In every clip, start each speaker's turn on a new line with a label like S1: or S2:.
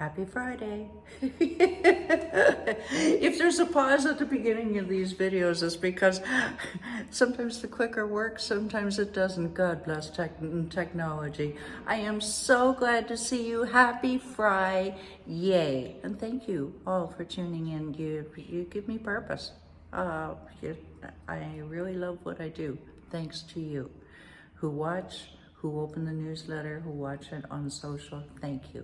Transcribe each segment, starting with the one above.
S1: Happy Friday. If there's a pause at the beginning of these videos, it's because sometimes the clicker works, sometimes it doesn't. God bless technology. I am so glad to see you. Happy Friday. Yay. And thank you all for tuning in. You give me purpose. I really love what I do. Thanks to you who watch, who open the newsletter, who watch it on social. Thank you.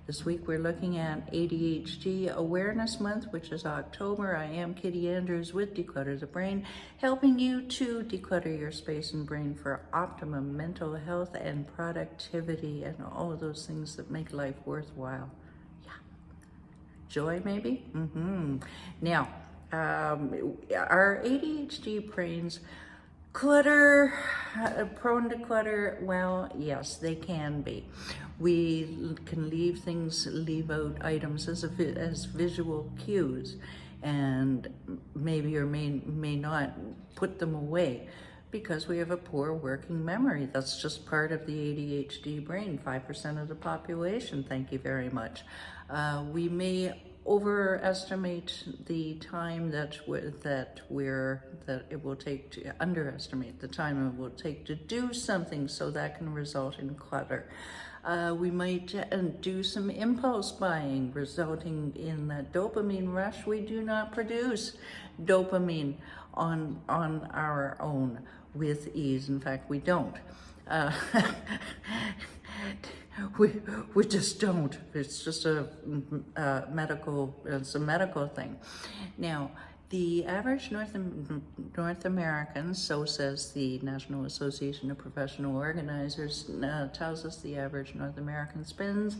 S1: This week we're looking at ADHD Awareness Month, which is October. I am Kitty Andrews with Declutter the Brain, helping you to declutter your space and brain for optimum mental health and productivity and all of those things that make life worthwhile. Yeah. Joy, maybe? Now, our ADHD brains prone to clutter, well, yes, they can be. We can leave out items as visual cues and maybe or may not put them away because we have a poor working memory. That's just part of the ADHD brain, 5% of the population, thank you very much. We may overestimate the time underestimate the time it will take to do something, so that can result in clutter. We might do some impulse buying, resulting in that dopamine rush. We do not produce dopamine on our own with ease. In fact, we don't. We just don't. It's just a medical thing. Now, the average North American, so says the National Association of Professional Organizers, tells us the average North American spends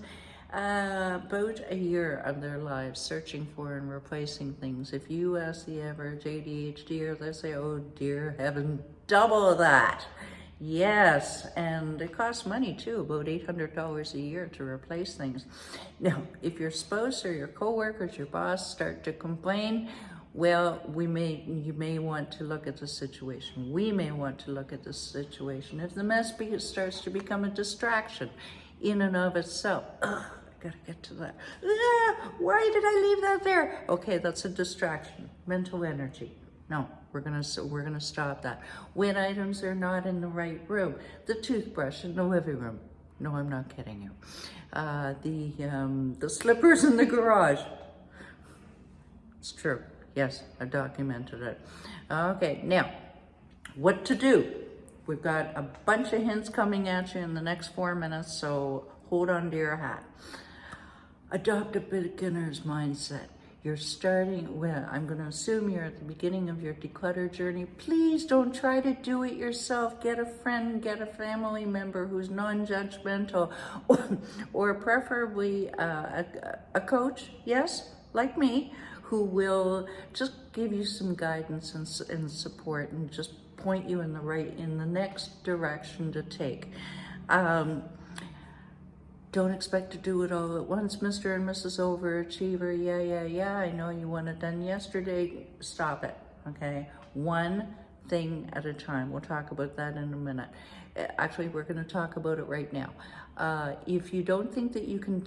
S1: about a year of their lives searching for and replacing things. If you ask the average ADHDer, they say, oh dear heaven, double that. Yes, and it costs money too, about $800 a year to replace things. Now, if your spouse or your coworkers, your boss start to complain, well, you may want to look at the situation. We may want to look at the situation. If the mess starts to become a distraction in and of itself, I gotta get to that. Why did I leave that there? Okay, that's a distraction, mental energy. No, we're gonna stop that. When items are not in the right room, the toothbrush in the living room. No, I'm not kidding you. The slippers in the garage. It's true. Yes, I documented it. Okay, now, what to do? We've got a bunch of hints coming at you in the next 4 minutes, so hold on to your hat. Adopt a beginner's mindset. You're starting, well, I'm going to assume you're at the beginning of your declutter journey. Please don't try to do it yourself. Get a friend, get a family member who's non-judgmental, or preferably a coach, yes, like me, who will just give you some guidance and support and just point you in the next direction to take. Don't expect to do it all at once, Mr. and Mrs. Overachiever. Yeah, I know you want it done yesterday. Stop it, okay? One thing at a time. We'll talk about that in a minute. Actually, we're going to talk about it right now. If you don't think that you can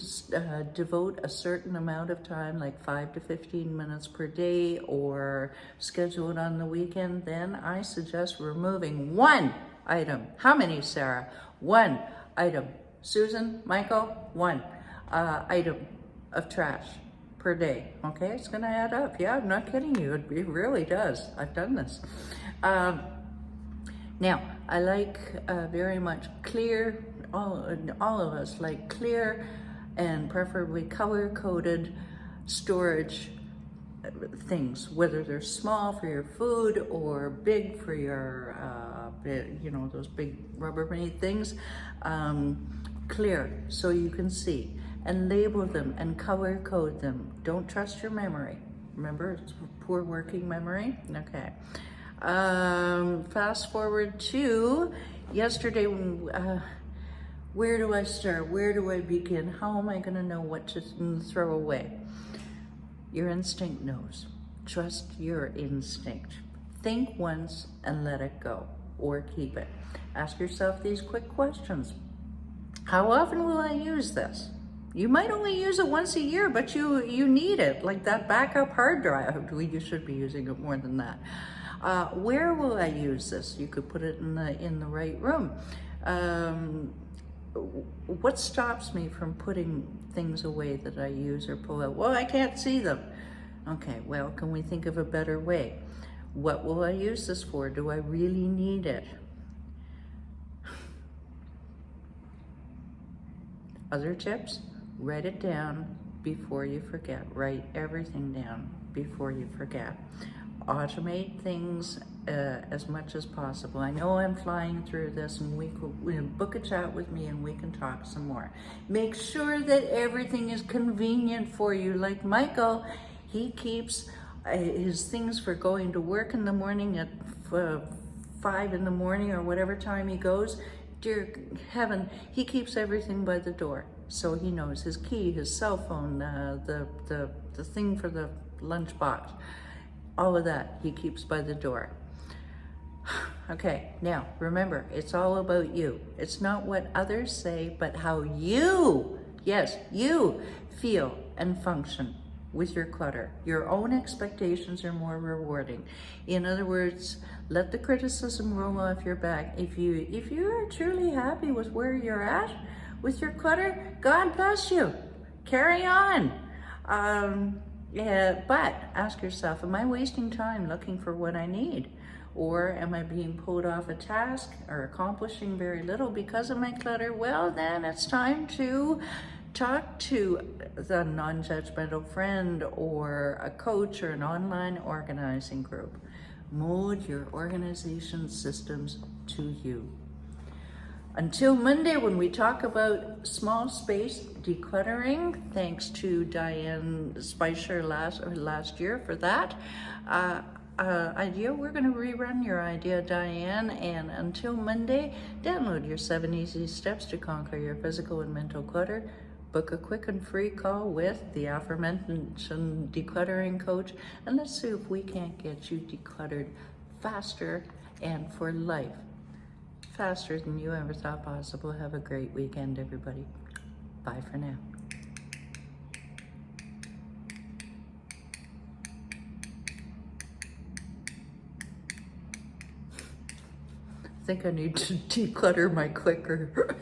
S1: devote a certain amount of time, like 5 to 15 minutes per day, or schedule it on the weekend, then I suggest removing one item. How many, Sarah? One item. Susan, Michael, one item of trash per day. Okay, it's going to add up. Yeah, I'm not kidding you. It really does. I've done this. Now, I like very much clear. All of us like clear and preferably color-coded storage things, whether they're small for your food or big for your, those big Rubbermaid things. Clear so you can see, and label them and color code them. Don't trust your memory. Remember, it's poor working memory. Okay. Fast forward to yesterday. Where do I start? Where do I begin? How am I going to know what to throw away? Your instinct knows. Trust your instinct. Think once and let it go, or keep it. Ask yourself these quick questions. How often will I use this? You might only use it once a year, but you need it. Like that backup hard drive. You should be using it more than that. Where will I use this? You could put it in the right room. What stops me from putting things away that I use or pull out? Well, I can't see them. Okay, well, can we think of a better way? What will I use this for? Do I really need it? Other tips? Write it down before you forget. Write everything down before you forget. Automate things as much as possible. I know I'm flying through this, and we book a chat with me and we can talk some more. Make sure that everything is convenient for you. Like Michael, he keeps his things for going to work in the morning at 5 in the morning or whatever time he goes. Dear heaven, he keeps everything by the door. So he knows his key, his cell phone, the thing for the lunchbox, all of that he keeps by the door. Okay, now remember, it's all about you. It's not what others say, but how you, yes, you feel and function with your clutter. Your own expectations are more rewarding. In other words, let the criticism roll off your back. If you are truly happy with where you're at with your clutter, God bless you. Carry on. But ask yourself, am I wasting time looking for what I need? Or am I being pulled off a task or accomplishing very little because of my clutter? Well, then it's time to talk to the non-judgmental friend or a coach or an online organizing group. Mold your organization systems to you. Until Monday, when we talk about small space decluttering, thanks to Diane Spicer last year for that idea. We're going to rerun your idea, Diane. And until Monday, download your 7 easy steps to conquer your physical and mental clutter. Book a quick and free call with the aforementioned decluttering coach, and let's see if we can't get you decluttered faster and for life. Faster than you ever thought possible. Have a great weekend, everybody. Bye for now. I think I need to declutter my clicker.